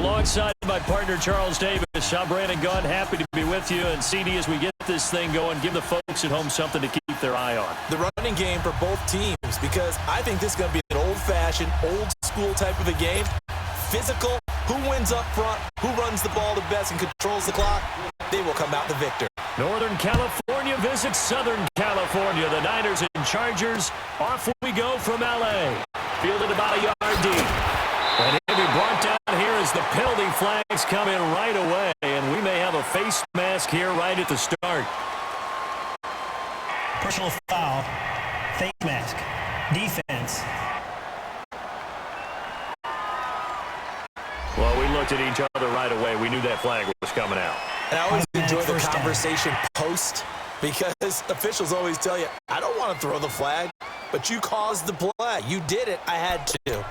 alongside my partner, Charles Davis. I'm Brandon Gunn, happy to be with you. And CD, as we get this thing going, give the folks at home something to keep their eye on. The running game for both teams, because I think this is going to be an old-fashioned, old-school type of a game. Physical, who wins up front, who runs the ball the best and controls the clock, they will come out the victor. Northern California visits Southern California. The Niners and Chargers, off we go from L.A. Fielded about a yard deep. And he'll be brought down here as the penalty flags come in right away. And we may have a face mask here right at the start. Personal foul, face mask, defense. Well, we looked at each other right away. We knew that flag was coming out. And I always enjoy the conversation post, because officials always tell you, I don't want to throw the flag, but you caused the play. You did it. I had to.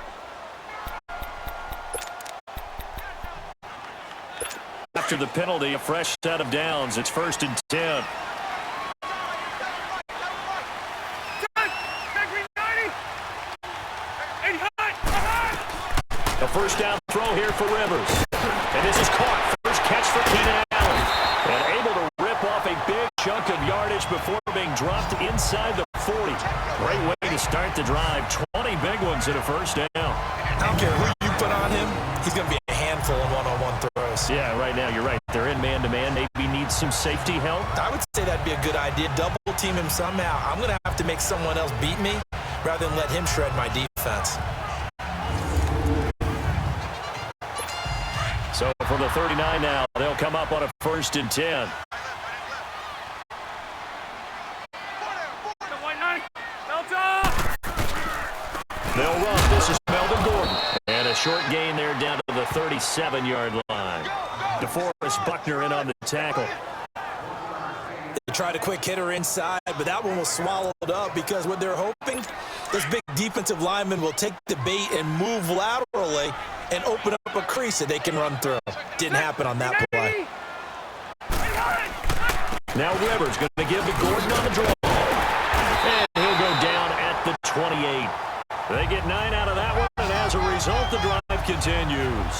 After the penalty, a fresh set of downs. It's 1st and 10. A first down throw here for Rivers. And this is caught. First catch for Keenan Allen. And able to rip off a big chunk of yardage before being dropped inside the 40. Great way to start the drive. 20 big ones at a first down. I don't care who you put on him, he's going to be a handful in one-on-one throws. Yeah, right now, you're right. They're in man-to-man. Maybe need some safety help. I would say that'd be a good idea. Double team him somehow. I'm going to have to make someone else beat me rather than let him shred my defense. So for the 39 now, they'll come up on a 1st and 10. They'll run. This is Melvin Gordon. And a short gain there down to the 37-yard line. DeForest Buckner in on the tackle. They tried a quick hitter inside, but that one was swallowed up because what they're hoping, this big defensive lineman will take the bait and move laterally and open up a crease that they can run through. Didn't happen on that play. Now Rivers going to give to Gordon on the draw. And he'll go down at the 28. They get 9 out of that one, and as a result, the drive continues.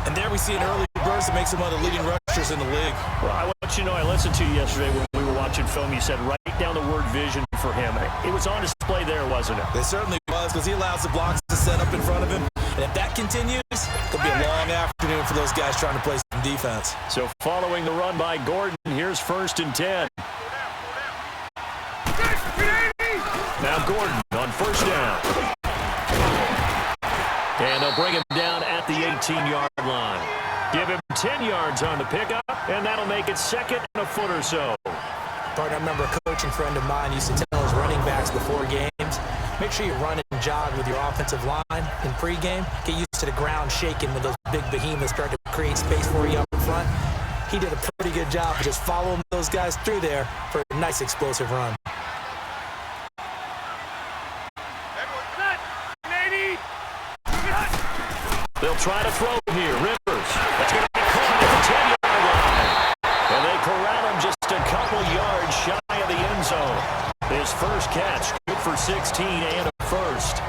And there we see an early burst that makes him one of the leading rushers in the league. Well, I want you to know, I listened to you yesterday when we were watching film. You said write down the word vision for him. It was on display there, wasn't it? It certainly was, because he allows the blocks to set up in front of him. And if that continues, it'll be a long afternoon for those guys trying to play some defense. So following the run by Gordon, here's 1st and 10. Now Gordon on 1st down. And they'll bring him down at the 18-yard line. Give him 10 yards on the pickup, and that'll make it 2nd and a foot or so. Partner, I remember a coaching friend of mine used to tell his running backs before games, make sure you run and jog with your offensive line in pregame. Get used to the ground shaking when those big behemoths start to create space for you up in front. He did a pretty good job of just following those guys through there for a nice explosive run. They'll try to throw here. Rivers. That's going to be caught at the 10-yard line. And they corral him just a couple yards shy of the end zone. His first catch, good for 16 and a first.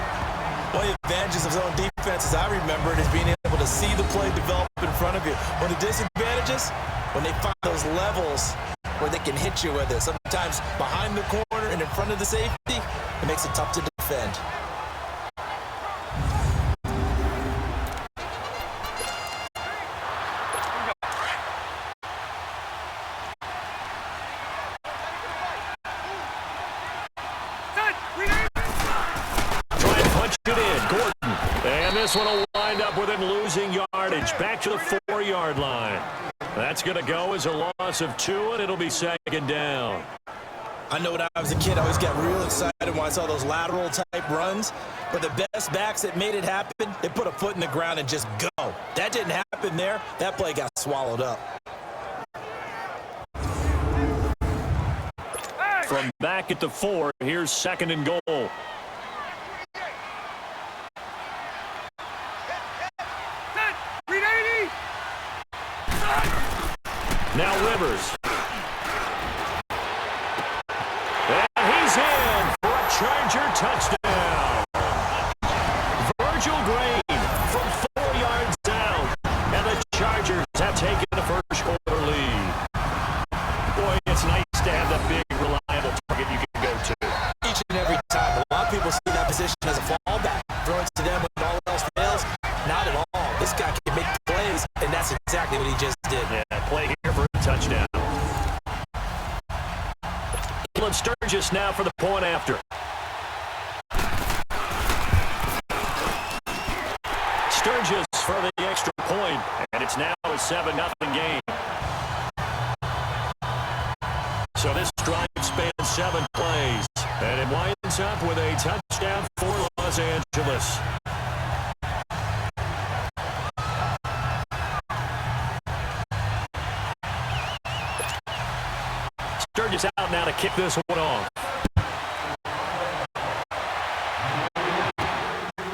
One of the advantages of zone defense, as I remember it, is being able to see the play develop in front of you. One of the disadvantages, when they find those levels where they can hit you with it. Sometimes behind the corner and in front of the safety, it makes it tough to defend. This one will wind up with him losing yardage back to the 4-yard line. That's going to go as a loss of 2, and it'll be 2nd down. I know when I was a kid, I always got real excited when I saw those lateral type runs. But the best backs that made it happen, they put a foot in the ground and just go. That didn't happen there. That play got swallowed up. From back at the 4, here's 2nd and goal. Now Rivers. And he's in for a Charger touchdown. Virgil Green from 4 yards down. taking the first quarter lead. Boy, it's nice to have that big, reliable target you can go to. Each and every time. A lot of people see that position as a fallback. Throw it to them when all else fails. Not at all. This guy can make plays, and that's exactly what he just did. Yeah, play here for a touchdown. Caleb Sturgis now for the point after. Sturgis for the extra point, and it's now a 7-0 game. So this drive spans 7 plays, and it winds up with a touchdown for Los Angeles. Sturgis out now to kick this one off.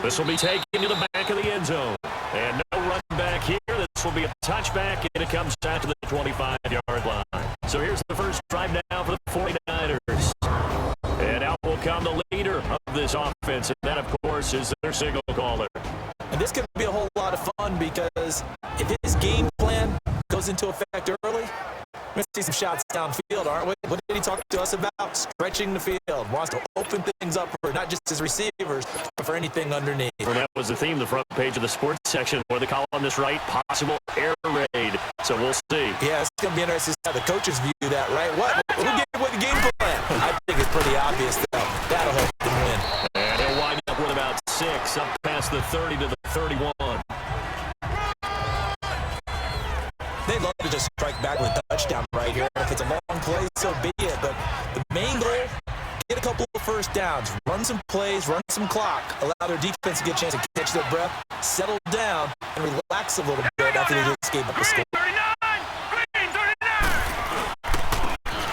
This will be taken to the back of the end zone. And no run back here. This will be a touchback, and it comes out to the 25-yard line. So here's the first drive now for the 49ers. And out will come the leader of this offense, and that, of course, is their signal caller. And this could be a whole lot of fun because if his game plan goes into effect early, we're going to see some shots downfield, aren't we? What did he talk to us about? Stretching the field. Wants to open things up for not just his receivers, but for anything underneath. Well, that was the theme, the front page of the sports section, where the column on this right, possible air raid. So we'll see. Yeah, it's going to be interesting to see how the coaches view that, right? Who gave away the game plan? I think it's pretty obvious, though. That'll help them win. And he'll wind up with about 6, up past the 30 to the 31. They'd love to just strike back with a touchdown right here. If it's a long play, so be it. But the main goal, get a couple of first downs, run some plays, run some clock, allow their defense to get a chance to catch their breath, settle down, and relax a little bit after they just gave up the score.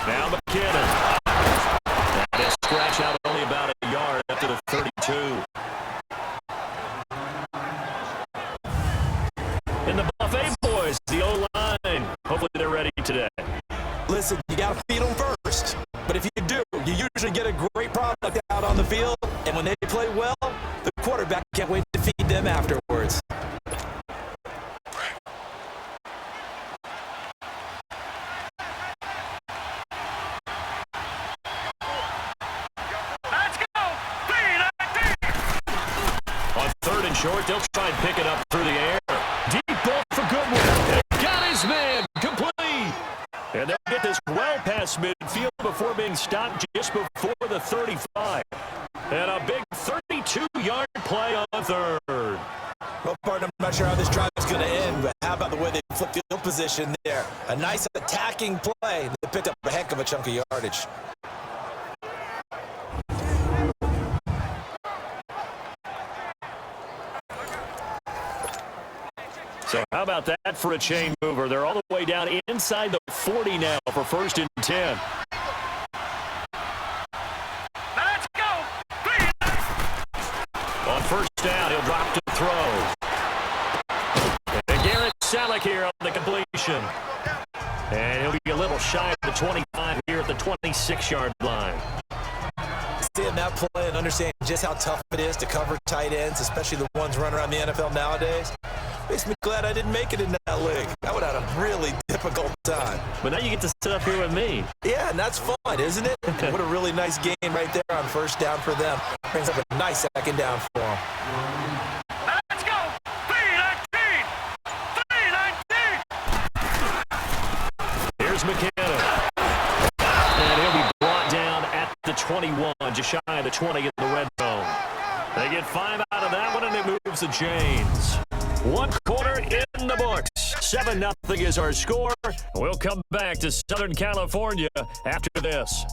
Now McKinnon. And a scratch out only about a yard up to the 32. In the Buffet boys, the O-line. Hopefully they're ready today. Listen, you got to feed them first. But if you do, you usually get a great product out on the field. And when they play well, the quarterback can't wait to feed them afterwards. Let's go! On 3rd and short, they'll try and pick it up through the air. Deep ball for Goodwin. Got his man. Complete. And they'll get this well past midfield before being stopped just before the 35. And a big 32-yard play on 3rd. Well, partner, I'm not sure how this drive is going to end, but how about the way they flip field position there? A nice attacking play. They picked up a heck of a chunk of yardage. So how about that for a chain mover? They're all the way down inside the 40 now for 1st and 10. Let's go! On 1st down, he'll drop to throw. And Garrett Selleck here on the completion. And he'll be a little shy of the 25 here at the 26-yard line. Seeing that play and understanding just how tough it is to cover tight ends, especially the ones running around the NFL nowadays, makes me glad I didn't make it in that league. I would have had a really difficult time. But now you get to sit up here with me. Yeah, and that's fun, isn't it? What a really nice game right there on 1st down for them. Brings up a nice 2nd down for them. Let's go! 3-19! 3-19! Here's McKinnon. And he'll be brought down at the 21, just shy of the 20 in the red zone. They get 5 out of that one, and it moves the chains. 1 quarter in the books. 7-0 is our score. We'll come back to Southern California after this.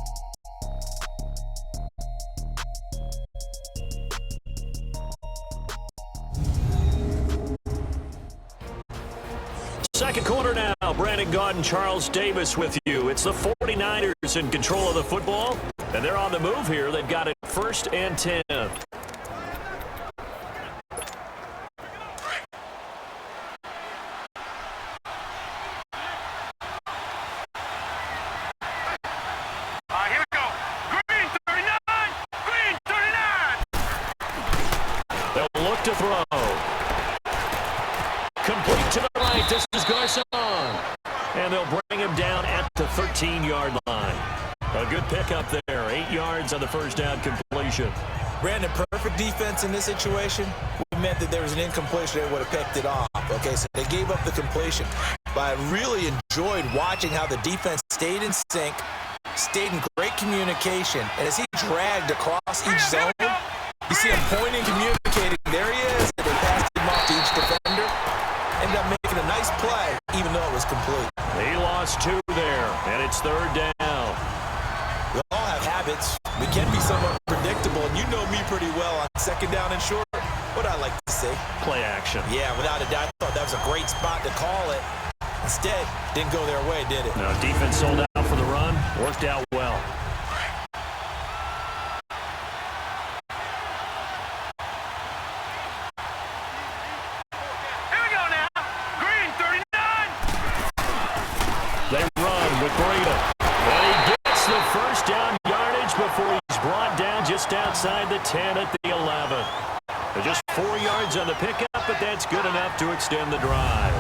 Second quarter now. Brandon Gaudin and Charles Davis with you. It's the 49ers in control of the football, and they're on the move here. They've got it 1st and 10. Here we go. Green 39. Green 39. They'll look to throw. Complete to the right. This is Garcon. And they'll bring him down at the 13-yard line. A good pickup there. 8 yards on the first down completion. Brandon, perfect defense in this situation meant that there was an incompletion. They would have picked it off. Okay, so they gave up the completion. But I really enjoyed watching how the defense stayed in sync, stayed in great communication. And as he dragged across each zone, you see him pointing, communicating. There he is. And they passed him off to each defender. Ended up making a nice play, even though it was complete. He lost 2 there, and it's third down. We all have habits. We can be somewhat predictable, and you know me pretty well on second down and short. What I like to say? Play action. Yeah, without a doubt. I thought that was a great spot to call it. Instead, didn't go their way, did it? No, defense sold out for the run. Worked out well. Here we go now. Green, 39. They run with Breida. And he gets the first down yardage before he's brought down just outside the 10 at the 11. They're just 4 yards on the pickup, but that's good enough to extend the drive.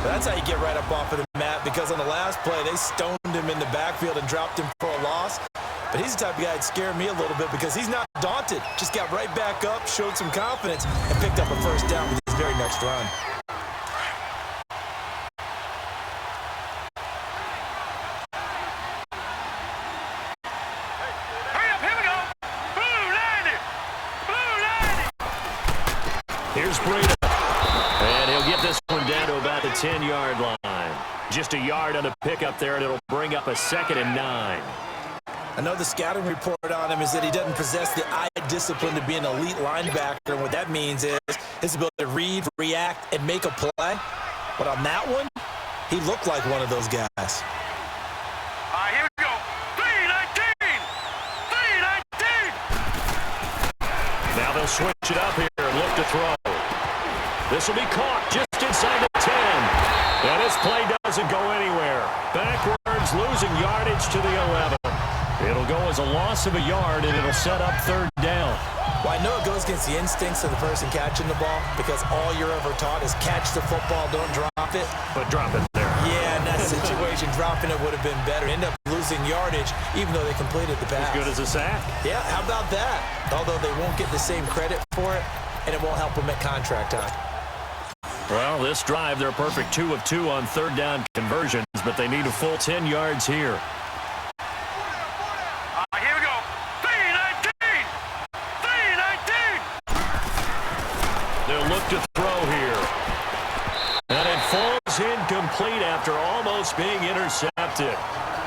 That's how you get right up off of the mat, because on the last play, they stoned him in the backfield and dropped him for a loss. But he's the type of guy that scared me a little bit because he's not daunted. Just got right back up, showed some confidence, and picked up a first down with his very next run. Hurry up, here we go. Blue landed. Blue landed. Here's Breida. And he'll get this one down to about the 10-yard line. Just a yard on the pickup there, and it'll bring up a 2nd and 9. I know the scouting report on him is that he doesn't possess the eye discipline to be an elite linebacker. And what that means is his ability to read, react, and make a play. But on that one, he looked like one of those guys. All right, here we go. 319. 319. Now they'll switch it up here and look to throw. This will be caught just inside the 10. And this play doesn't go anywhere. Backwards, losing yardage to the 11. It'll go as a loss of a yard, and it'll set up third down. Well, I know it goes against the instincts of the person catching the ball, because all you're ever taught is catch the football, don't drop it. But drop it there. Yeah, in that situation, dropping it would have been better. End up losing yardage, even though they completed the pass. As good as a sack. Yeah, how about that? Although they won't get the same credit for it, and it won't help them at contract time. Well, this drive, they're a perfect 2 of 2 on third down conversions, but they need a full 10 yards here. Here we go. 319. 319. They'll look to throw here. And it falls incomplete after almost being intercepted.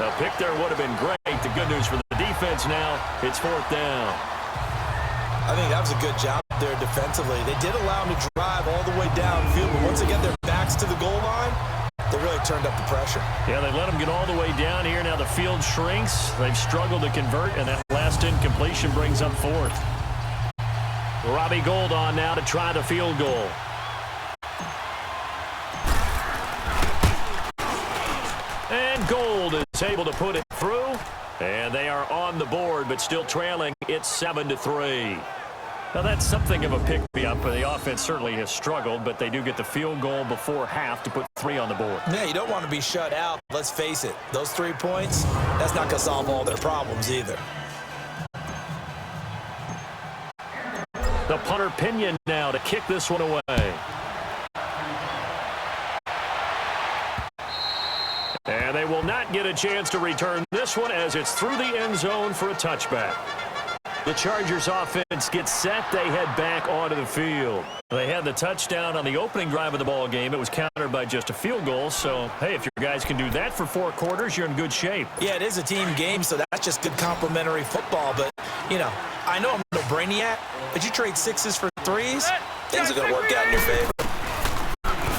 The pick there would have been great. The good news for the defense now, it's 4th down. I think that was a good job there defensively. They did allow them to drive all the way downfield, but once they get their backs to the goal line, they really turned up the pressure. Yeah, they let them get all the way down here. Now the field shrinks. They've struggled to convert, and that last incompletion brings up 4th. Robbie Gould on now to try the field goal. And Gould is able to put it through. And they are on the board, but still trailing. It's 7-3. Now, that's something of a pick-me-up. The offense certainly has struggled, but they do get the field goal before half to put 3 on the board. Yeah, you don't want to be shut out. Let's face it. Those 3 points, that's not going to solve all their problems either. The punter Pinion now to kick this one away. And they will not get a chance to return this one as it's through the end zone for a touchback. The Chargers offense gets set. They head back onto the field. They had the touchdown on the opening drive of the ball game. It was countered by just a field goal. So, hey, if your guys can do that for 4 quarters, you're in good shape. Yeah, it is a team game, so that's just good complimentary football. But, you know, I know I'm no brainiac, but you trade 6s for 3s, things are going to work out in your favor.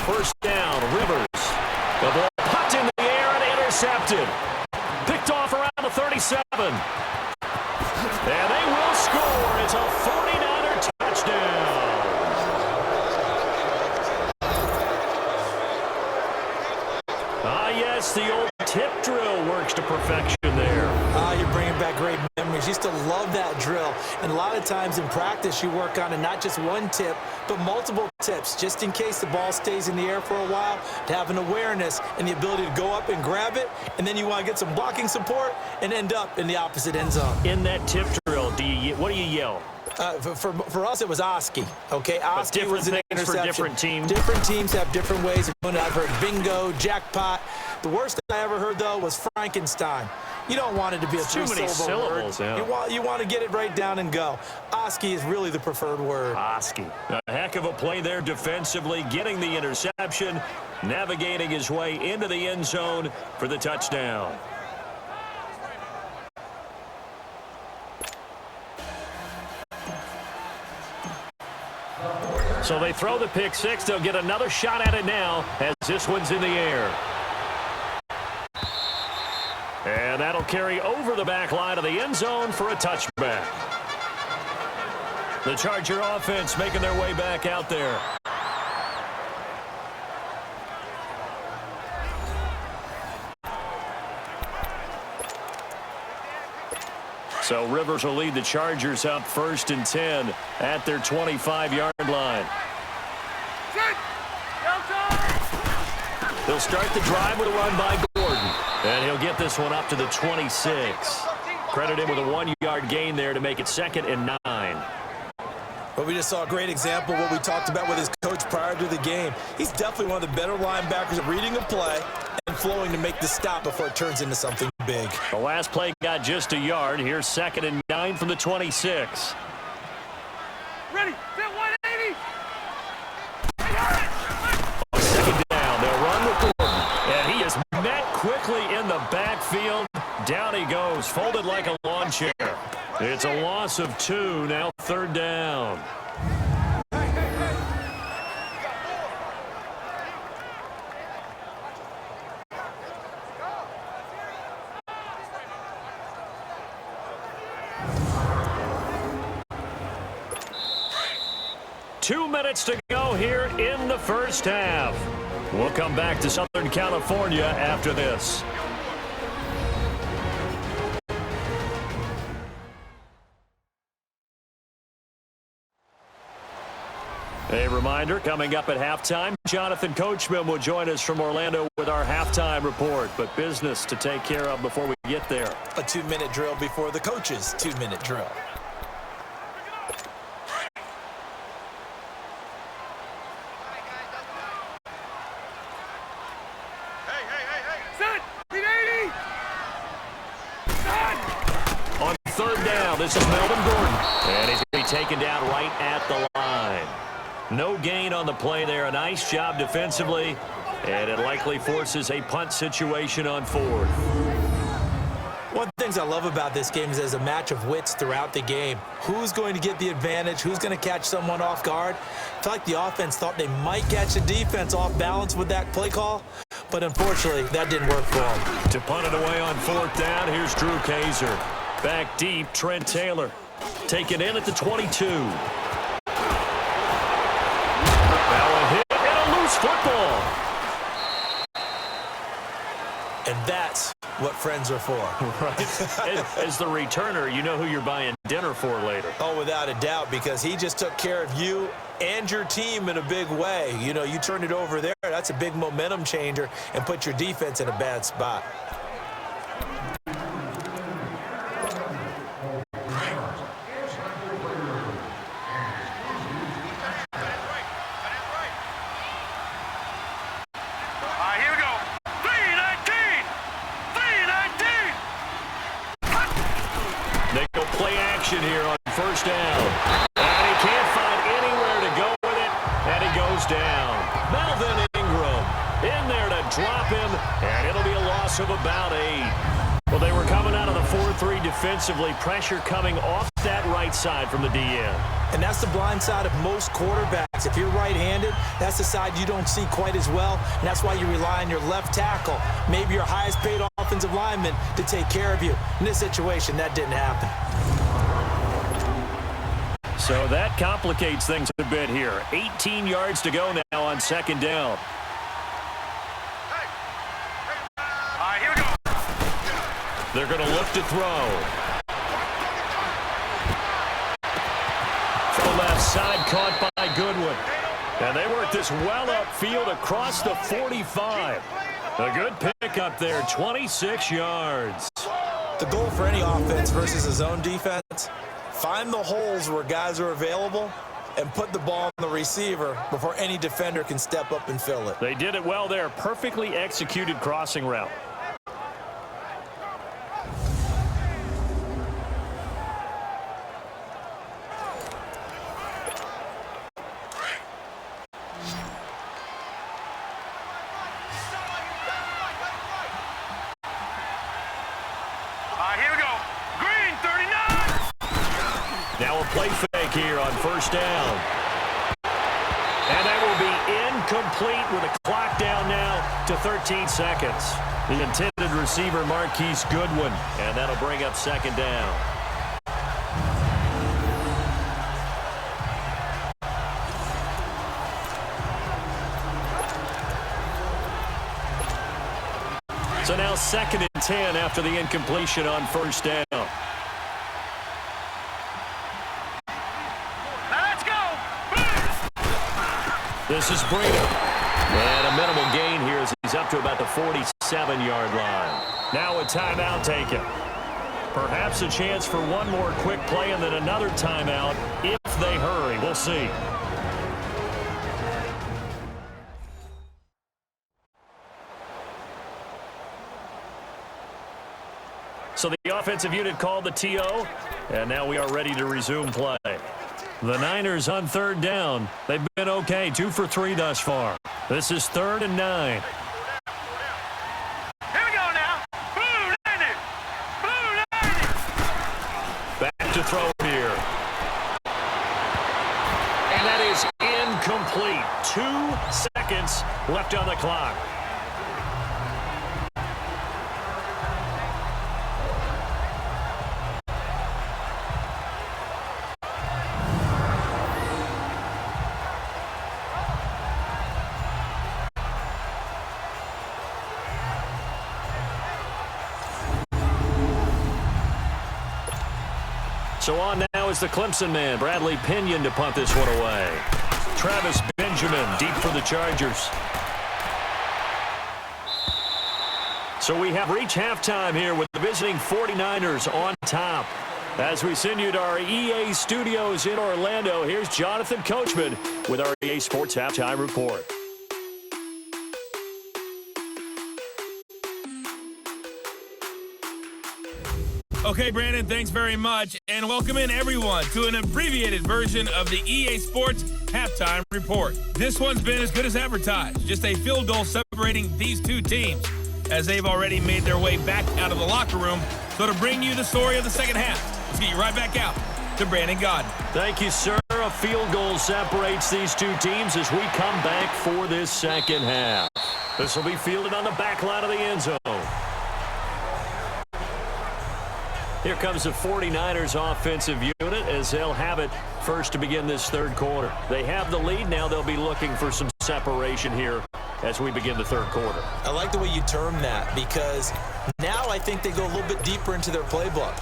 First down, Rivers. The ball popped in the air and intercepted. Picked off around the 37. And they will score. It's a 49er touchdown. Yes, the old tip drill works to perfection there. You're bringing back great memories Juniors used to love that drill. And a lot of times in practice, you work on it, not just one tip, but multiple tips, just in case the ball stays in the air for a while, to have an awareness and the ability to go up and grab it, and then you want to get some blocking support and end up in the opposite end zone. In that tip drill, what do you yell? For us, it was Oski. Okay, Oski was an things interception. for different teams. Different teams have different ways of doing it. I've heard bingo, jackpot. The worst I ever heard, though, was Frankenstein. You don't want it to be a too many syllables. word. Yeah. You want to get it right down and go. Oski is really the preferred word. Oski. A heck of a play there defensively, getting the interception, navigating his way into the end zone for the touchdown. So they throw the pick six. They'll get another shot at it now as this one's in the air. And that'll carry over the back line of the end zone for a touchback. The Charger offense making their way back out there. So Rivers will lead the Chargers up 1st and 10 at their 25-yard line. They'll start the drive with a run by Gordon. And he'll get this one up to the 26. Credit him with a 1-yard gain there to make it 2nd and 9. But we just saw a great example of what we talked about with his coach prior to the game. He's definitely one of the better linebackers at reading a play and flowing to make the stop before it turns into something big. The last play got just a yard. Here's 2nd and 9 from the 26. Ready, fit 180. Second down, they'll run with Gordon. And he is met quickly in the backfield. Down he goes, folded like a lawn chair. It's a loss of 2, now 3rd down. Two minutes to go here in the first half. We'll come back to Southern California after this. A reminder, coming up at halftime, Jonathan Coachman will join us from Orlando with our halftime report. But business to take care of before we get there. A 2-minute drill before the coach's 2-minute drill. Set, 380. Set. On 3rd down, this is Melvin Gordon. And he's going to be taken down right at the line. No gain on the play there. A nice job defensively. And it likely forces a punt situation on 4th. One of the things I love about this game is there's a match of wits throughout the game. Who's going to get the advantage? Who's going to catch someone off guard? I feel like the offense thought they might catch the defense off balance with that play call, but unfortunately, that didn't work for them. To punt it away on 4th down, here's Drew Kaiser. Back deep, Trent Taylor. Taken in at the 22. Now a hit and a loose football. And that's what friends are for. Right. As the returner, you know who you're buying dinner for later. Oh, without a doubt, because he just took care of you and your team in a big way. You know, you turn it over there, that's a big momentum changer and put your defense in a bad spot. Here we go. 319. 319. They go play action here on 1st down. And he can't find anywhere to go with it, and he goes down. Melvin Ingram in there to drop him, and it'll be a loss of about 8. Well, they were coming out of the 4-3 defensively. Pressure coming off that right side from the DN. And that's the blind side of most quarterbacks. If you're right-handed, that's the side you don't see quite as well, and that's why you rely on your left tackle, maybe your highest-paid offensive lineman, to take care of you. In this situation, that didn't happen. So that complicates things a bit here. 18 yards to go now on 2nd down. Here we go. They're going to look to throw. Inside, caught by Goodwin. And they work this well upfield across the 45. A good pickup there, 26 yards. The goal for any offense versus a zone defense, find the holes where guys are available and put the ball on the receiver before any defender can step up and fill it. They did it well there. Perfectly executed crossing route. Here we go. Green, 39. Now a play fake here on first down. And that will be incomplete with a clock down now to 13 seconds. The intended receiver, Marquise Goodwin. And that'll bring up second down. So now 2nd and 10 after the incompletion on first down. Let's go. This is Breida. And a minimal gain here as he's up to about the 47-yard line. Now a timeout taken. Perhaps a chance for one more quick play and then another timeout if they hurry. We'll see. So the offensive unit called the TO, and now we are ready to resume play. The Niners on third down. They've been okay, 2 for 3 thus far. This is 3rd and 9. Here we go now. Blue landed. Blue landed. Back to throw here. And that is incomplete. 2 seconds left on the clock. So on now is the Clemson man, Bradley Pinion, to punt this one away. Travis Benjamin deep for the Chargers. So we have reached halftime here with the visiting 49ers on top. As we send you to our EA studios in Orlando, here's Jonathan Coachman with our EA Sports Halftime Report. Okay, Brandon, thanks very much, and welcome in everyone to an abbreviated version of the EA Sports Halftime Report. This one's been as good as advertised, just a field goal separating these two teams, as they've already made their way back out of the locker room. So to bring you the story of the second half, let's get you right back out to Brandon Gaudin. Thank you, sir. A field goal separates these two teams as we come back for this second half. This will be fielded on the back line of the end zone. Here comes the 49ers offensive unit as they'll have it first to begin this third quarter. They have the lead. Now they'll be looking for some separation here as we begin the third quarter. I like the way you term that because now I think they go a little bit deeper into their playbook.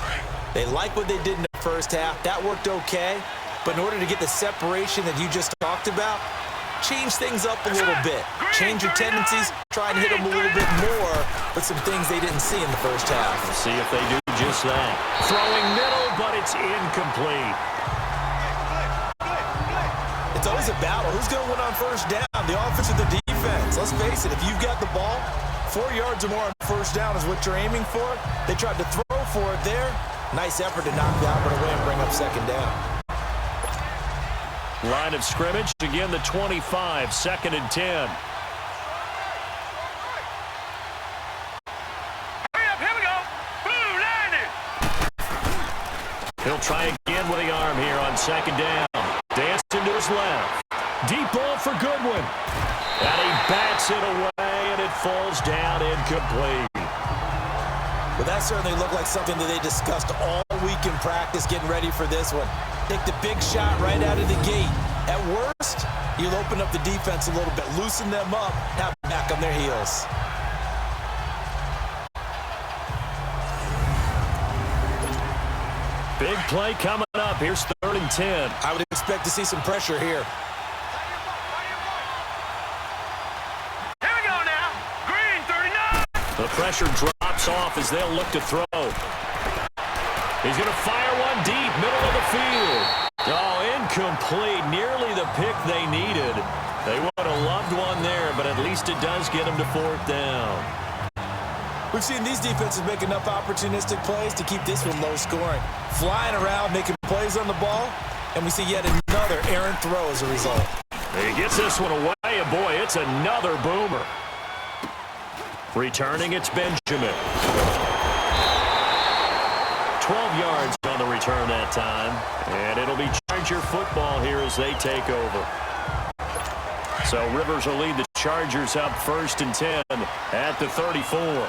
They like what they did in the first half. That worked okay. But in order to get the separation that you just talked about, change things up a little bit. Change your tendencies. Try and hit them a little bit more with some things they didn't see in the first half. We'll see if they do just that. Throwing middle, but it's incomplete. It's always a battle. Who's going to win on first down? The offense or the defense? Let's face it, if you've got the ball, 4 yards or more on first down is what you're aiming for. They tried to throw for it there. Nice effort to knock that one away and bring up second down. Line of scrimmage, again the 25, 2nd and 10. He'll try again with the arm here on second down. Dancing to his left. Deep ball for Goodwin. And he bats it away, and it falls down incomplete. Well, that certainly looked like something that they discussed all week in practice getting ready for this one. Take the big shot right out of the gate. At worst, you'll open up the defense a little bit, loosen them up, now back on their heels. Big play coming up. Here's 3rd and 10. I would expect expect to see some pressure here. Here we go now. Green, 39. The pressure drops off as they'll look to throw. He's going to fire one deep, middle of the field. Oh, incomplete. Nearly the pick they needed. They would have loved one there, but at least it does get them to fourth down. We've seen these defenses make enough opportunistic plays to keep this one low scoring. Flying around, making plays on the ball, and we see yet another errant throw as a result. He gets this one away, and boy, it's another boomer. Returning, it's Benjamin. 12 yards on the return that time, and it'll be Charger football here as they take over. So Rivers will lead the Chargers up 1st and 10 at the 34.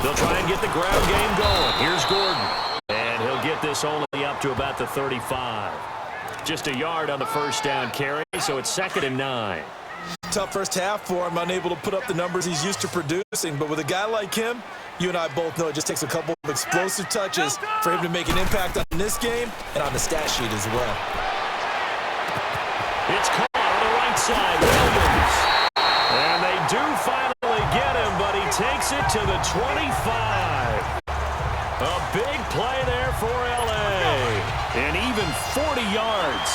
They'll try and get the ground game going. Here's Gordon, and he'll get this only up to about the 35. Just a yard on the first down carry, so it's 2nd and 9. Tough first half for him, unable to put up the numbers he's used to producing. But with a guy like him, you and I both know it just takes a couple of explosive touches for him to make an impact on this game and on the stat sheet as well. It's caught on the right side, Williams. And they do finally get him, but he takes it to the 25. A big play there for L.A. And even 40 yards.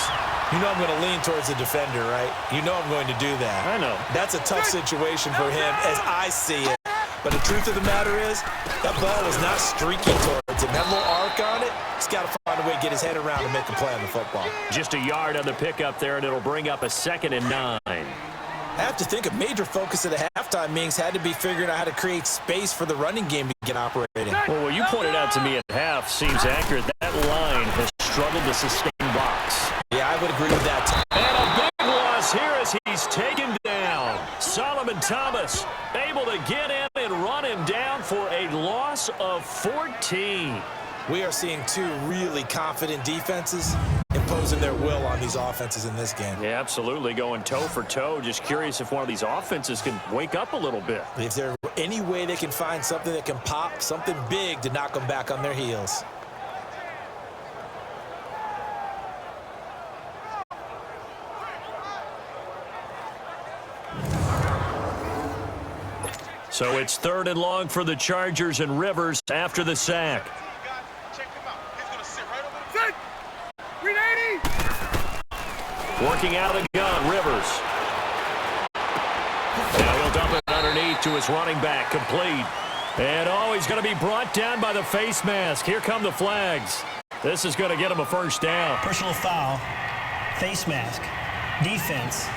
You know I'm going to lean towards the defender, right? You know I'm going to do that. I know. That's a tough situation for him as I see it. But the truth of the matter is, that ball was not streaking towards him. That little arc on it, he's got to find a way to get his head around and make a play on the football. Just a yard on the pickup there, and it'll bring up a 2nd and 9. I have to think a major focus of the halftime meetings had to be figuring out how to create space for the running game to get operating. Well, what you pointed out to me at half seems accurate. That line has struggled to sustain box. Yeah, I would agree with that. And a big loss here as he's taken down. Solomon Thomas able to get in and run him down for a loss of 14. We are seeing two really confident defenses imposing their will on these offenses in this game. Yeah, absolutely. Going toe for toe. Just curious if one of these offenses can wake up a little bit. If there's any way they can find something that can pop, something big to knock them back on their heels. So it's 3rd and long for the Chargers, and Rivers after the sack. Working out of the gun, Rivers. Now he'll dump it underneath to his running back, complete. And oh, he's going to be brought down by the face mask. Here come the flags. This is going to get him a first down. Personal foul, face mask, defense.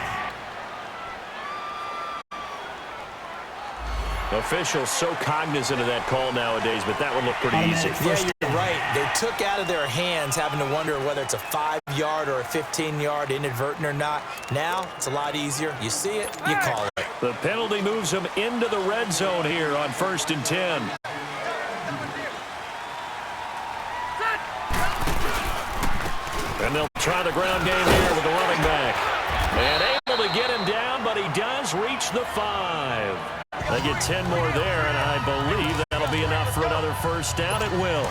Officials so cognizant of that call nowadays, but that would look pretty easy. Yeah, you're right. They took out of their hands having to wonder whether it's a 5-yard or a 15-yard, inadvertent or not. Now, it's a lot easier. You see it, you call it. The penalty moves him into the red zone here on 1st and 10. And they'll try the ground game here with the running back. And able to get him down, but he does reach the 5. They get 10 more there, and I believe that'll be enough for another first down. It will.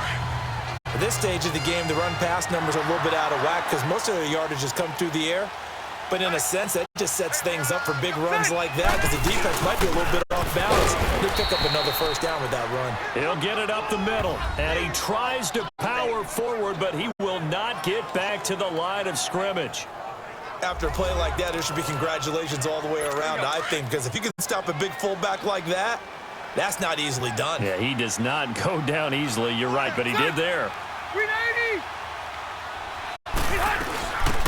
At this stage of the game, the run-pass numbers are a little bit out of whack because most of their yardage has come through the air. But in a sense, that just sets things up for big runs like that because the defense might be a little bit off balance. They pick up another first down with that run. He'll get it up the middle, and he tries to power forward, but he will not get back to the line of scrimmage. After a play like that, there should be congratulations all the way around, I think, because if you can stop a big fullback like that, that's not easily done. Yeah, he does not go down easily. You're right, but he did there.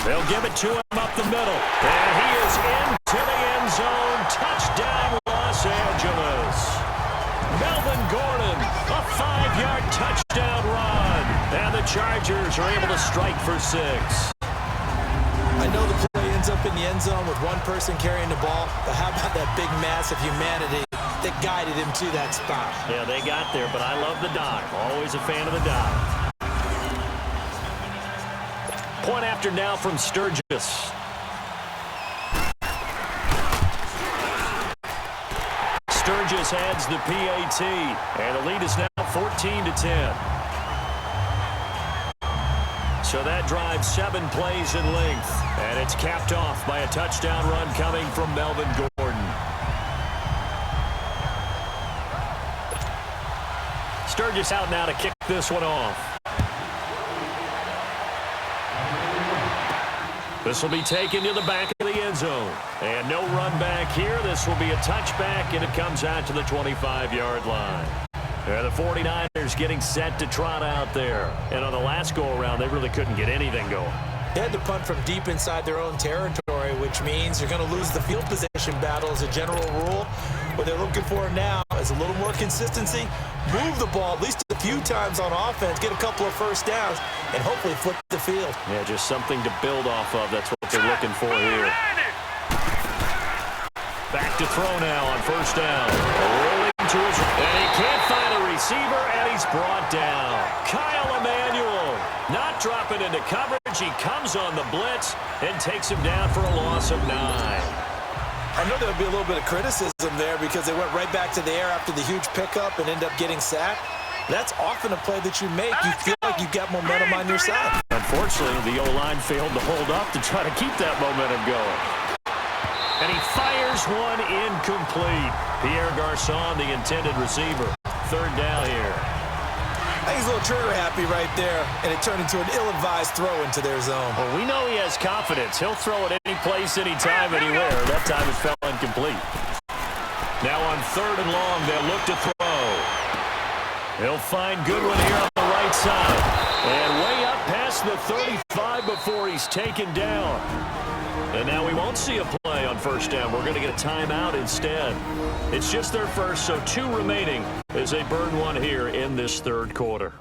They'll give it to him up the middle, and he is into the end zone. Touchdown, Los Angeles. Melvin Gordon, a 5-yard touchdown run, and the Chargers are able to strike for 6. I know the play ends up in the end zone with one person carrying the ball, but how about that big mass of humanity that guided him to that spot? Yeah, they got there, but I love the dive. Always a fan of the dive. Point after now from Sturgis. Sturgis adds the PAT, and the lead is now 14-10. So that drives 7 plays in length, and it's capped off by a touchdown run coming from Melvin Gordon. Sturgis out now to kick this one off. This will be taken to the back of the end zone. And no run back here. This will be a touchback, and it comes out to the 25-yard line. And the 49ers getting set to trot out there. And on the last go-around, they really couldn't get anything going. They had to punt from deep inside their own territory, which means you're going to lose the field position battle as a general rule. What they're looking for now is a little more consistency, move the ball at least a few times on offense, get a couple of first downs, and hopefully flip the field. Yeah, just something to build off of. That's what they're looking for here. Back to throw now on first down. Rolling to his, and he can't find a receiver, and he's brought down. Kyle Emanuel not dropping into coverage. He comes on the blitz and takes him down for a loss of 9. I know there'll be a little bit of criticism there because they went right back to the air after the huge pickup and end up getting sacked. That's often a play that you make. You feel like you've got momentum on your side. Unfortunately, the O-line failed to hold up to try to keep that momentum going. And he fires one incomplete. Pierre Garçon, the intended receiver. Third down here. I think he's a little trigger happy right there, and it turned into an ill-advised throw into their zone. Well, we know he has confidence. He'll throw it any place, anytime, anywhere. That time it fell incomplete. Now on third and long, they'll look to throw. He'll find Goodwin here on the right side. And way up past the 35 before he's taken down. And now we won't see a play on first down. We're going to get a timeout instead. It's just their first, so 2 remaining as they burn one here in this third quarter.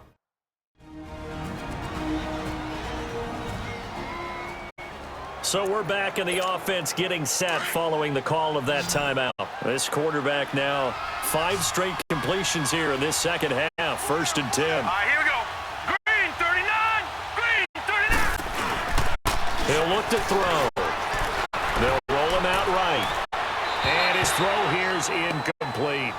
So we're back in the offense getting set following the call of that timeout. This quarterback now 5 straight completions here in this second half. First and 10. All right, here we go. Green 39. Green 39. He'll look to throw. They'll roll him out right. And his throw here's incomplete.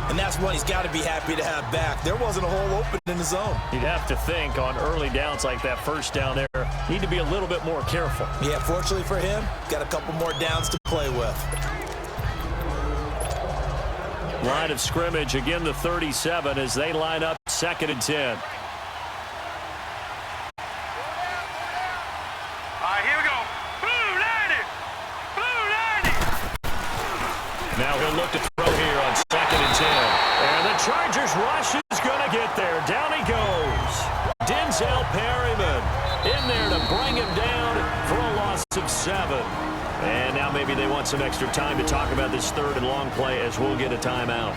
And that's one he's got to be happy to have back. There wasn't a hole open in the zone. You'd have to think on early downs like that first down there, need to be a little bit more careful. Yeah, fortunately for him, got a couple more downs to play with. Line of scrimmage, again the 37 as they line up second and 10. Now he'll look to throw here on second and 10. And the Chargers rush is going to get there. Down he goes. Denzel Perryman in there to bring him down for a loss of 7. And now maybe they want some extra time to talk about this third and long play as we'll get a timeout.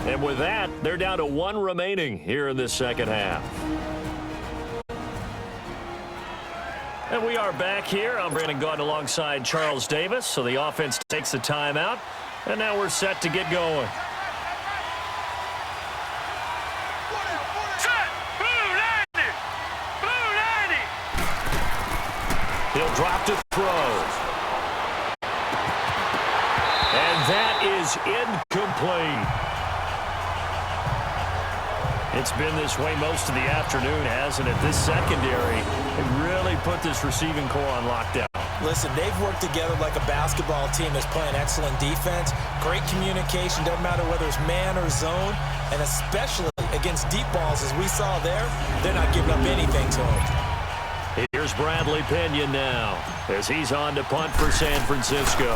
And with that, they're down to 1 remaining here in this second half. And we are back here. I'm Brandon Gaudin alongside Charles Davis. So the offense takes the timeout. And now we're set to get going. Set. Blue 90. Blue 90. He'll drop to throw. And that is incomplete. It's been this way most of the afternoon, hasn't it? This secondary really put this receiving core on lockdown. Listen, they've worked together like a basketball team that's playing excellent defense. Great communication, doesn't matter whether it's man or zone. And especially against deep balls, as we saw there, they're not giving up anything to them. Here's Bradley Pinion now as he's on to punt for San Francisco.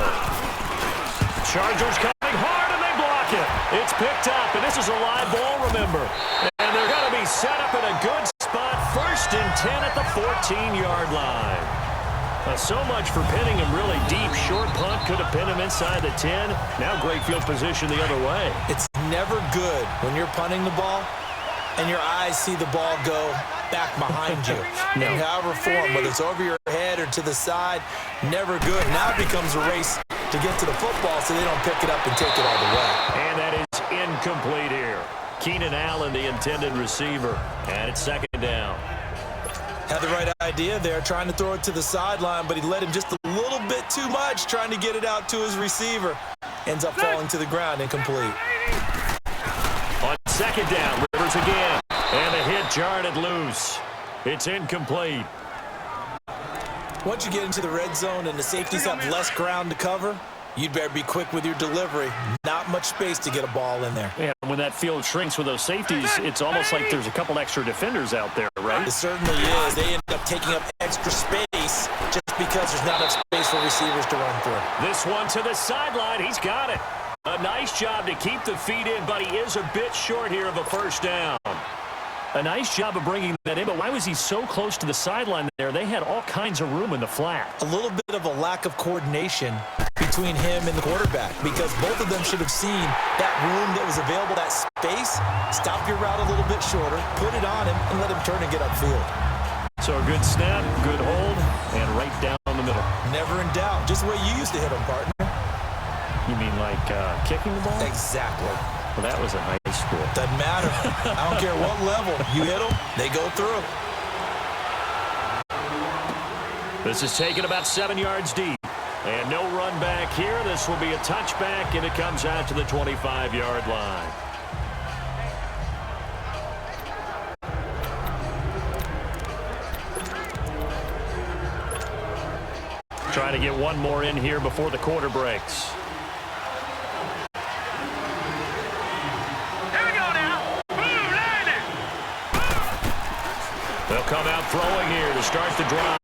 Chargers coming hard, and they block it. It's picked up, and this is a live ball, remember. And they're going to be set up in a good spot. First and 10 at the 14-yard line. So much for pinning him really deep. Short punt could have pinned him inside the 10. Now great field position the other way. It's never good when you're punting the ball and your eyes see the ball go back behind you. In however form, whether it's over your head or to the side, never good. Now it becomes a race to get to the football so they don't pick it up and take it all the way. And that is incomplete here. Keenan Allen, the intended receiver. And it's second down. Had the right idea there, trying to throw it to the sideline, but he led him just a little bit too much trying to get it out to his receiver. Ends up falling to the ground, incomplete. On second down, Rivers again. And the hit jarred it loose. It's incomplete. Once you get into the red zone and the safeties have less ground to cover, you'd better be quick with your delivery. Not much space to get a ball in there. Yeah, when that field shrinks with those safeties, it's almost like there's a couple extra defenders out there, right? It certainly is. They end up taking up extra space just because there's not enough space for receivers to run through. This one to the sideline. He's got it. A nice job to keep the feet in, but he is a bit short here of a first down. A nice job of bringing that in, but why was he so close to the sideline there? They had all kinds of room in the flat. A little bit of a lack of coordination between him and the quarterback, because both of them should have seen that room that was available, that space. Stop your route a little bit shorter, put it on him, and let him turn and get upfield. So a good snap, good hold, and right down the middle. Never in doubt. Just the way you used to hit him, partner. You mean like kicking the ball? Exactly. Well, that was a high school. Doesn't matter. I don't care what level. You hit them, they go through. This is taken about 7 yards deep. And no run back here. This will be a touchback, and it comes out to the 25-yard line. Trying to get one more in here before the quarter breaks. Here we go now. Blue landed. They'll come out throwing here to start the drive.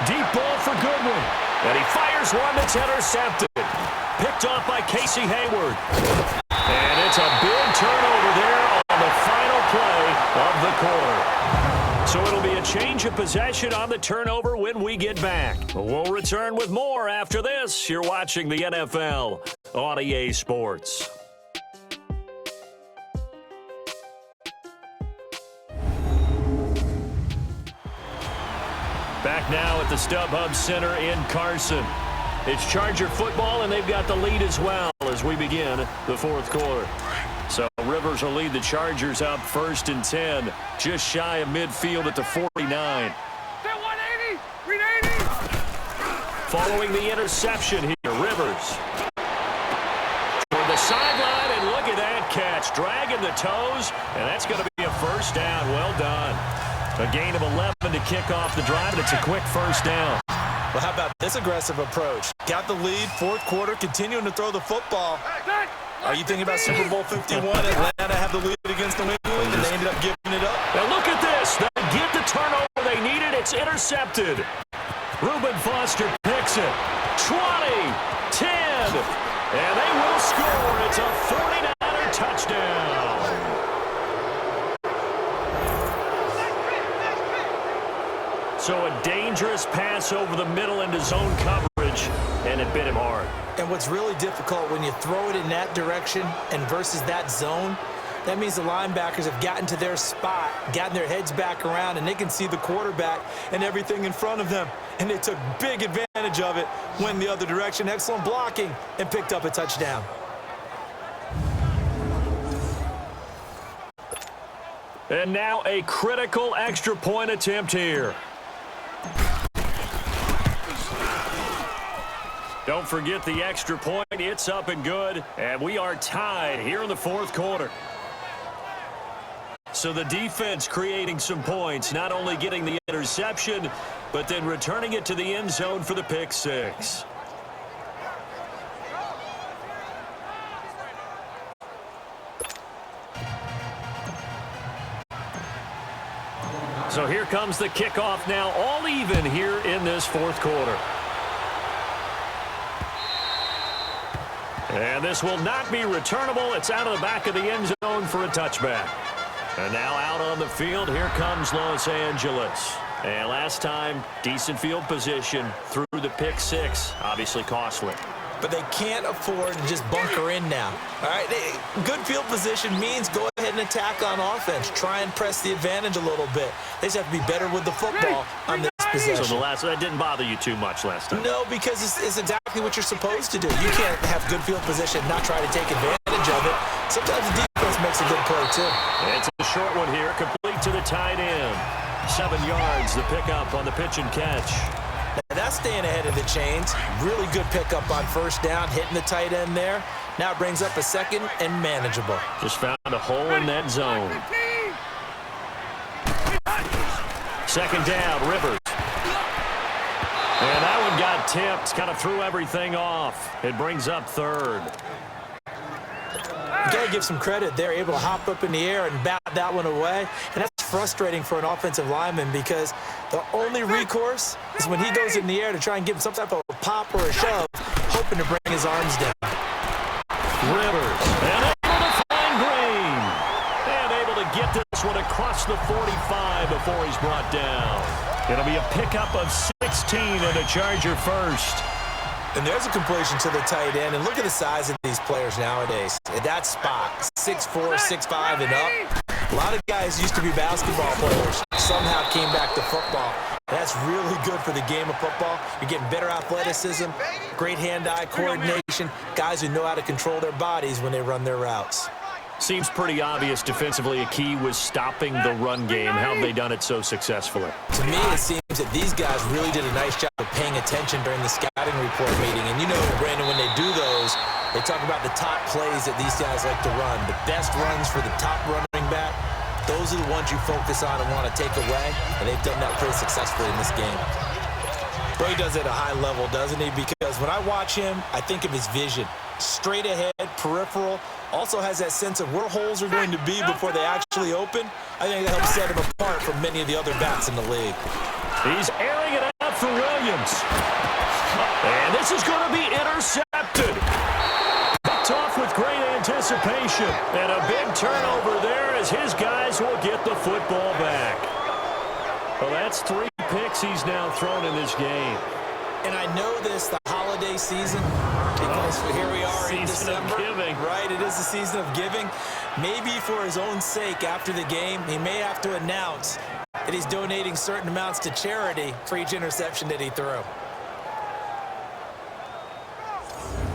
Deep ball for Goodwin. And he fires one that's intercepted. Picked off by Casey Hayward. And it's a big turnover there on the final play of the quarter. So it'll be a change of possession on the turnover when we get back. We'll return with more after this. You're watching the NFL on EA Sports. Back now at the StubHub Center in Carson. It's Charger football, and they've got the lead as well as we begin the fourth quarter. So Rivers will lead the Chargers up 1st and 10, just shy of midfield at the 49. Still 180. 380. Following the interception here, Rivers toward the sideline, and look at that catch, dragging the toes, and that's going to be a first down. Well done. A gain of 11 to kick off the drive, and it's a quick first down. Well, how about this aggressive approach? Got the lead, fourth quarter, continuing to throw the football. Are you thinking about Super Bowl 51? Atlanta have the lead against New England, and they ended up giving it up. Now look at this. They get the turnover they needed. It's intercepted. Reuben Foster picks it. 20, 10, and they will score. It's a 49er touchdown. So a dangerous pass over the middle into zone coverage, and it bit him hard. And what's really difficult when you throw it in that direction and versus that zone, that means the linebackers have gotten to their spot, gotten their heads back around, and they can see the quarterback and everything in front of them. And they took big advantage of it, went the other direction, excellent blocking, and picked up a touchdown. And now a critical extra point attempt here. Don't forget the extra point. It's up and good. And we are tied here in the fourth quarter. So the defense creating some points, not only getting the interception, but then returning it to the end zone for the pick six. So here comes the kickoff now, all even here in this fourth quarter. And this will not be returnable. It's out of the back of the end zone for a touchback. And now out on the field, here comes Los Angeles. And last time, decent field position through the pick six, obviously costly. But they can't afford to just bunker in now. All right, good field position means go ahead and attack on offense. Try and press the advantage a little bit. They just have to be better with the football on this possession. So that didn't bother you too much last time? No, because it's exactly what you're supposed to do. You can't have good field position and not try to take advantage of it. Sometimes the defense makes a good play, too. It's a short one here, complete to the tight end. 7 yards, the pickup on the pitch and catch. Now that's staying ahead of the chains. Really good pickup on first down, hitting the tight end there. Now it brings up a second and manageable. Just found a hole in that zone. Second down, Rivers. And that one got tipped. Kind of threw everything off. It brings up third. You got to give some credit. They're able to hop up in the air and bat that one away. And that's frustrating for an offensive lineman because the only recourse is when he goes in the air to try and give him some type of a pop or a shove, hoping to bring his arms down. Rivers. And able to find Green. And able to get this one across the 45 before he's brought down. It'll be a pickup of 16 and a Charger first. And there's a completion to the tight end. And look at the size of these players nowadays. At that spot, 6'4", 6'5", and up. A lot of guys used to be basketball players. Somehow came back to football. That's really good for the game of football. You're getting better athleticism, great hand-eye coordination, guys who know how to control their bodies when they run their routes. Seems pretty obvious defensively a key was stopping the run game. How have they done it so successfully? To me, it seems that these guys really did a nice job of paying attention during the scouting report meeting. And you know, Brandon, when they do those, they talk about the top plays that these guys like to run. The best runs for the top running back, those are the ones you focus on and want to take away. And they've done that pretty successfully in this game. Bray does it at a high level, doesn't he? Because when I watch him, I think of his vision. Straight ahead, peripheral, also has that sense of where holes are going to be before they actually open. I think that helps set him apart from many of the other backs in the league. He's airing it out for Williams. And this is going to be intercepted. Picked off with great anticipation. And a big turnover there as his guys will get the football back. Well, that's 3 picks he's now thrown in this game. And I know this, the holiday season, because here we are in December. Season of giving. Right, it is the season of giving. Maybe for his own sake after the game, he may have to announce that he's donating certain amounts to charity for each interception that he threw.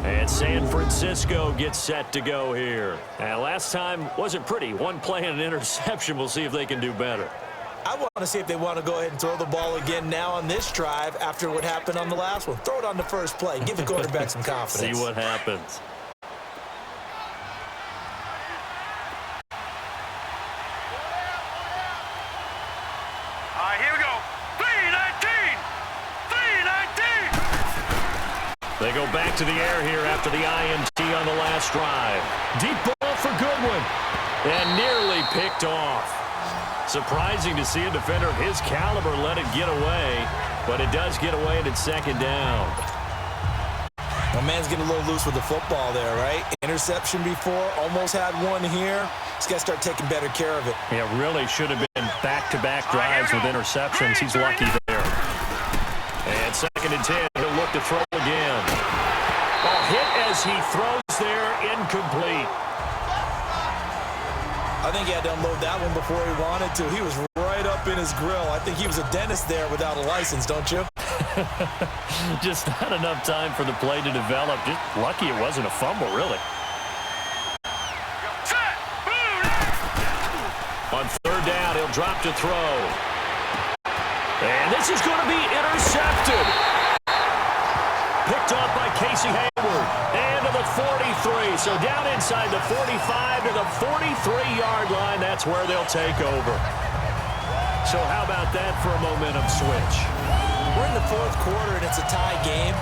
And San Francisco gets set to go here. And last time wasn't pretty. One play and an interception. We'll see if they can do better. I want to see if they want to go ahead and throw the ball again now on this drive after what happened on the last one. Throw it on the first play. Give the quarterback some confidence. See what happens. All right, here we go. 3-19. 3-19. They go back to the air here after the INT on the last drive. Deep ball for Goodwin. And nearly picked off. Surprising to see a defender of his caliber let it get away, but it does get away and it's second down. My man's getting a little loose with the football there, right? Interception before, almost had one here. He's got to start taking better care of it. Yeah, really should have been back-to-back drives with interceptions. He's lucky there. And second and 10, he'll look to throw again. Ball hit as he throws there, incomplete. I think he had to unload that one before he wanted to. He was right up in his grill. I think he was a dentist there without a license, don't you? Just not enough time for the play to develop. Just lucky it wasn't a fumble, really. Set. Boom. On third down, he'll drop to throw. And this is going to be intercepted. Picked off by Casey Hayward. And to the 43. So down inside the 45 to the 43-yard line. That's where they'll take over. So how about that for a momentum switch? We're in the fourth quarter, and it's a tie game.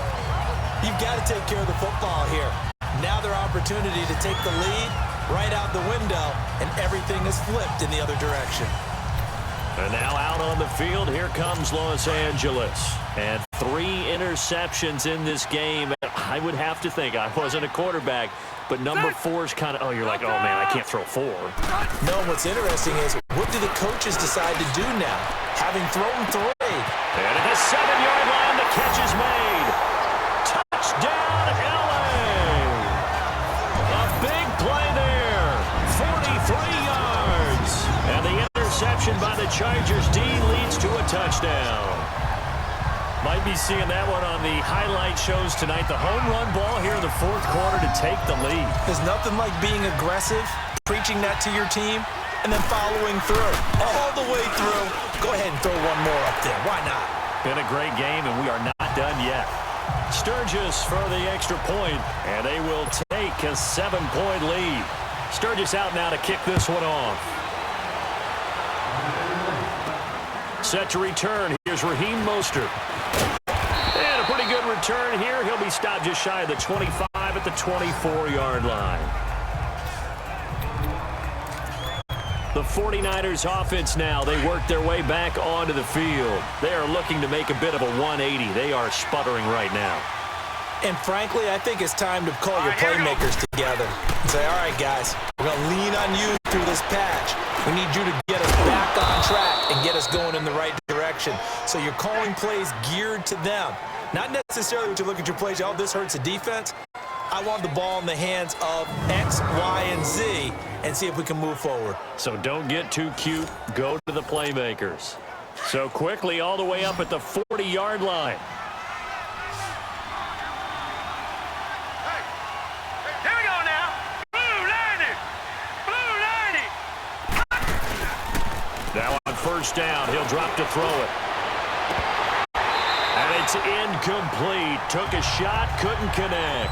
You've got to take care of the football here. Now their opportunity to take the lead right out the window, and everything is flipped in the other direction. And now out on the field, here comes Los Angeles. And 3 interceptions in this game. I would have to think, I wasn't a quarterback, but number 4 is kind of, oh, you're like, oh, man, I can't throw 4. No, what's interesting is, what do the coaches decide to do now? Having thrown 3. And at the 7-yard line, the catch is made. Touchdown, L.A. A big play there. 43 yards. And the interception by the Chargers D leads to a touchdown. Might be seeing that one on the highlight shows tonight. The home run ball here in the fourth quarter to take the lead. There's nothing like being aggressive, preaching that to your team, and then following through. All the way through. Go ahead and throw one more up there. Why not? Been a great game, and we are not done yet. Sturgis for the extra point, and they will take a 7-point lead. Sturgis out now to kick this one off. Set to return. Here's Raheem Mostert. And a pretty good return here. He'll be stopped just shy of the 25 at the 24-yard line. The 49ers offense now, they work their way back onto the field. They are looking to make a bit of a 180. They are sputtering right now. And frankly, I think it's time to call your playmakers together and say, all right, guys, we're going to lean on you through this patch. We need you to get us back on track and get us going in the right direction. So you're calling plays geared to them. Not necessarily when you look at your plays, oh, this hurts the defense. I want the ball in the hands of X, Y, and Z and see if we can move forward. So don't get too cute. Go to the playmakers. So quickly all the way up at the 40-yard line. Here we go now. Blue landed. Blue landed. Now on first down, he'll drop to throw it. And it's incomplete. Took a shot, couldn't connect.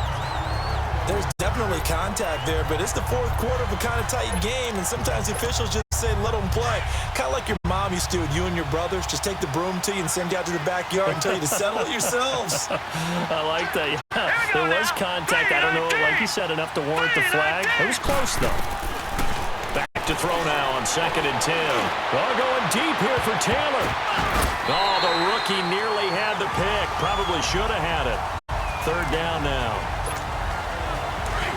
There's definitely contact there, but it's the fourth quarter of a kind of tight game, and sometimes the officials just say, let them play. Kind of like your mom used to with you and your brothers. Just take the broom to you and send you out to the backyard and tell you to settle it yourselves. I like that. Yeah, there was contact. I don't know, like you said, enough to warrant the flag. It was close, though. Back to throw now on 2nd and 10. Oh, going deep here for Taylor. Oh, the rookie nearly had the pick. Probably should have had it. 3rd down now.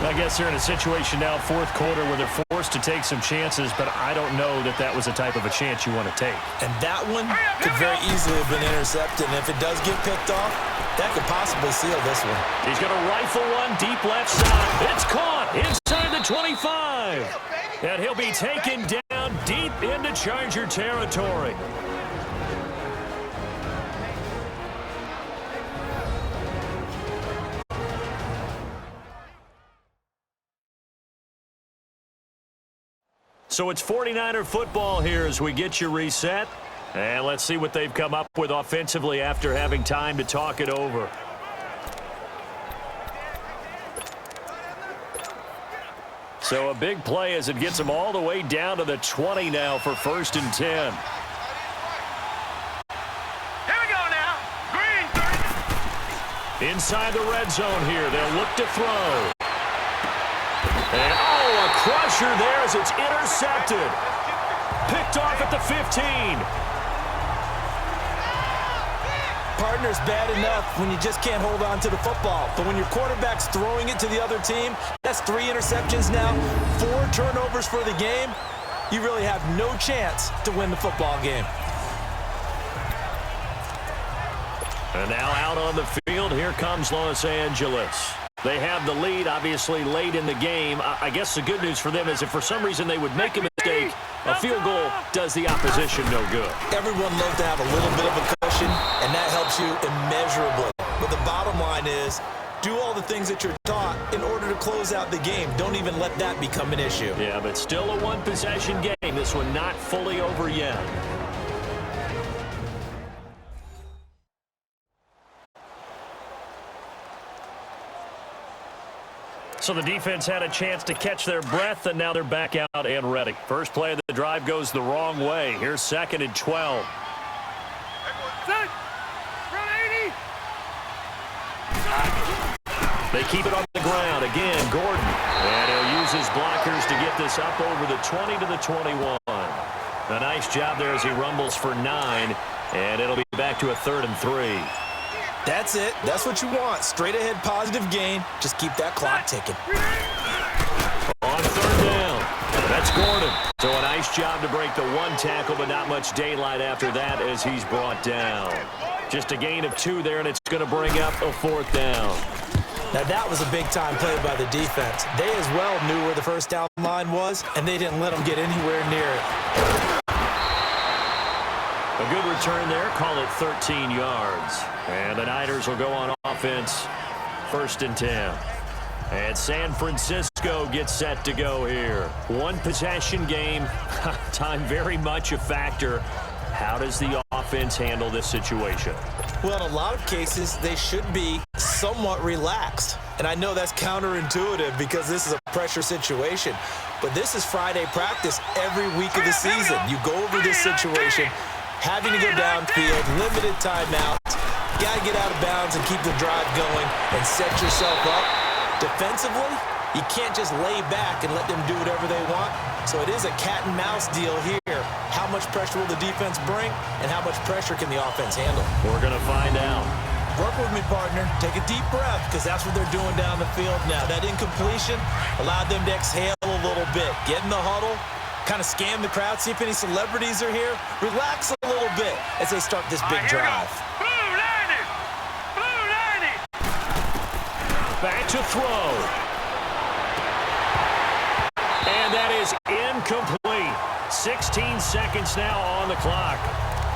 I guess they're in a situation now, 4th quarter, where they're forced to take some chances, but I don't know that that was the type of a chance you want to take. And that one could very easily have been intercepted, and if it does get picked off, that could possibly seal this one. He's going to rifle one deep left side. It's caught inside the 25. And he'll be taken down deep into Charger territory. So it's 49er football here as we get you reset. And let's see what they've come up with offensively after having time to talk it over. So a big play as it gets them all the way down to the 20 now for 1st and 10. Here we go now. Green 30. Inside the red zone here. They'll look to throw. And, oh, a crusher there as it's intercepted. Picked off at the 15. Partner's bad enough when you just can't hold on to the football. But when your quarterback's throwing it to the other team, that's 3 interceptions now, 4 turnovers for the game. You really have no chance to win the football game. And now out on the field, here comes Los Angeles. They have the lead, obviously, late in the game. I guess the good news for them is if for some reason they would make a mistake, a field goal does the opposition no good. Everyone loves to have a little bit of a cushion, and that helps you immeasurably. But the bottom line is, do all the things that you're taught in order to close out the game. Don't even let that become an issue. Yeah, but still a one-possession game. This one not fully over yet. So the defense had a chance to catch their breath, and now they're back out and ready. First play of the drive goes the wrong way. Here's 2nd and 12. Set. Front 80. They keep it on the ground. Again, Gordon. And he'll use his blockers to get this up over the 20 to the 21. A nice job there as he rumbles for 9. And it'll be back to a 3rd and 3. That's it. That's what you want. Straight ahead positive gain. Just keep that clock ticking. On 3rd down. That's Gordon. So a nice job to break the 1 tackle, but not much daylight after that as he's brought down. Just a gain of 2 there, and it's going to bring up a 4th down. Now that was a big-time play by the defense. They as well knew where the first down line was, and they didn't let them get anywhere near it. A good return there. Call it 13 yards. And the Niners will go on offense. 1st and 10. And San Francisco gets set to go here. 1 possession game. Time very much a factor. How does the offense handle this situation? Well, in a lot of cases, they should be somewhat relaxed. And I know that's counterintuitive because this is a pressure situation. But this is Friday practice every week of the season. You go over this situation, having to go downfield, limited timeouts. Got to get out of bounds and keep the drive going and set yourself up. Defensively, you can't just lay back and let them do whatever they want. So it is a cat and mouse deal here. How much pressure will the defense bring, and how much pressure can the offense handle? We're going to find out. Work with me, partner. Take a deep breath, because that's what they're doing down the field now. That incompletion allowed them to exhale a little bit. Get in the huddle, kind of scan the crowd, see if any celebrities are here. Relax a little bit as they start this big drive. Back to throw. And that is incomplete. 16 seconds now on the clock.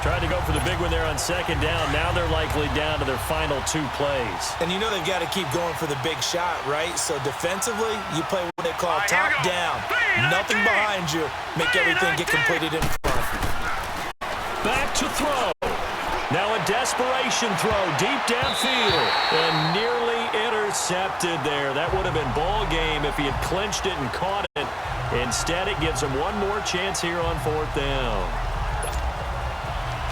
Tried to go for the big one there on second down. Now they're likely down to their final 2 plays. And you know they've got to keep going for the big shot, right? So defensively, you play what they call top down. Nothing behind you. Make everything get completed in front. Back to throw. Now a desperation throw deep downfield. And nearly intercepted there. That would have been ball game if he had clinched it and caught it. Instead, it gives him one more chance here on 4th down.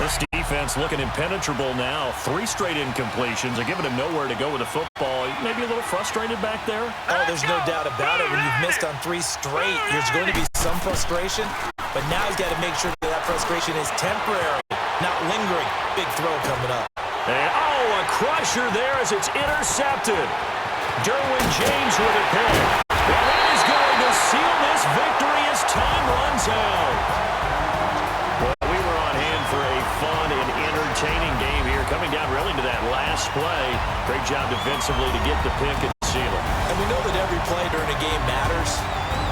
This defense looking impenetrable now. 3 straight incompletions. They're giving him nowhere to go with the football. Maybe a little frustrated back there. Oh, there's no doubt about it. When you've missed on 3 straight, there's going to be some frustration. But now he's got to make sure that frustration is temporary, not lingering. Big throw coming up. And, a crusher there as it's intercepted. Derwin James with a pick. And that is going to seal this victory as time runs out. Well, we were on hand for a fun and entertaining game here, coming down really to that last play. Great job defensively to get the pick and seal it. And we know that every play during a game matters.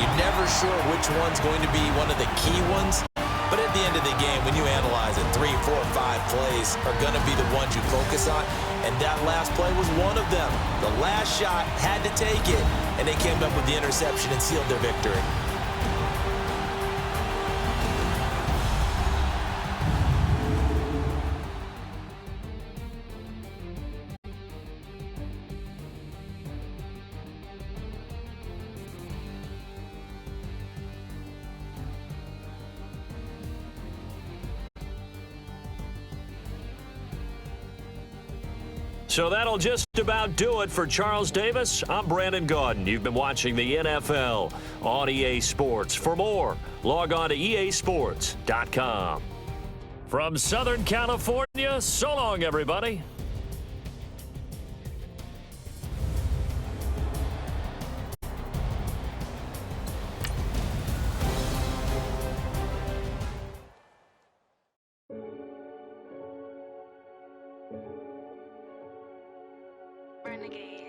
You're never sure which one's going to be one of the key ones. But at the end of the game, when you analyze it, 3, 4, 5 plays are going to be the ones you focus on. And that last play was one of them. The last shot had to take it, and they came up with the interception and sealed their victory. So that'll just about do it for Charles Davis. I'm Brandon Gaudin. You've been watching the NFL on EA Sports. For more, log on to easports.com. From Southern California, so long, everybody. Renegade.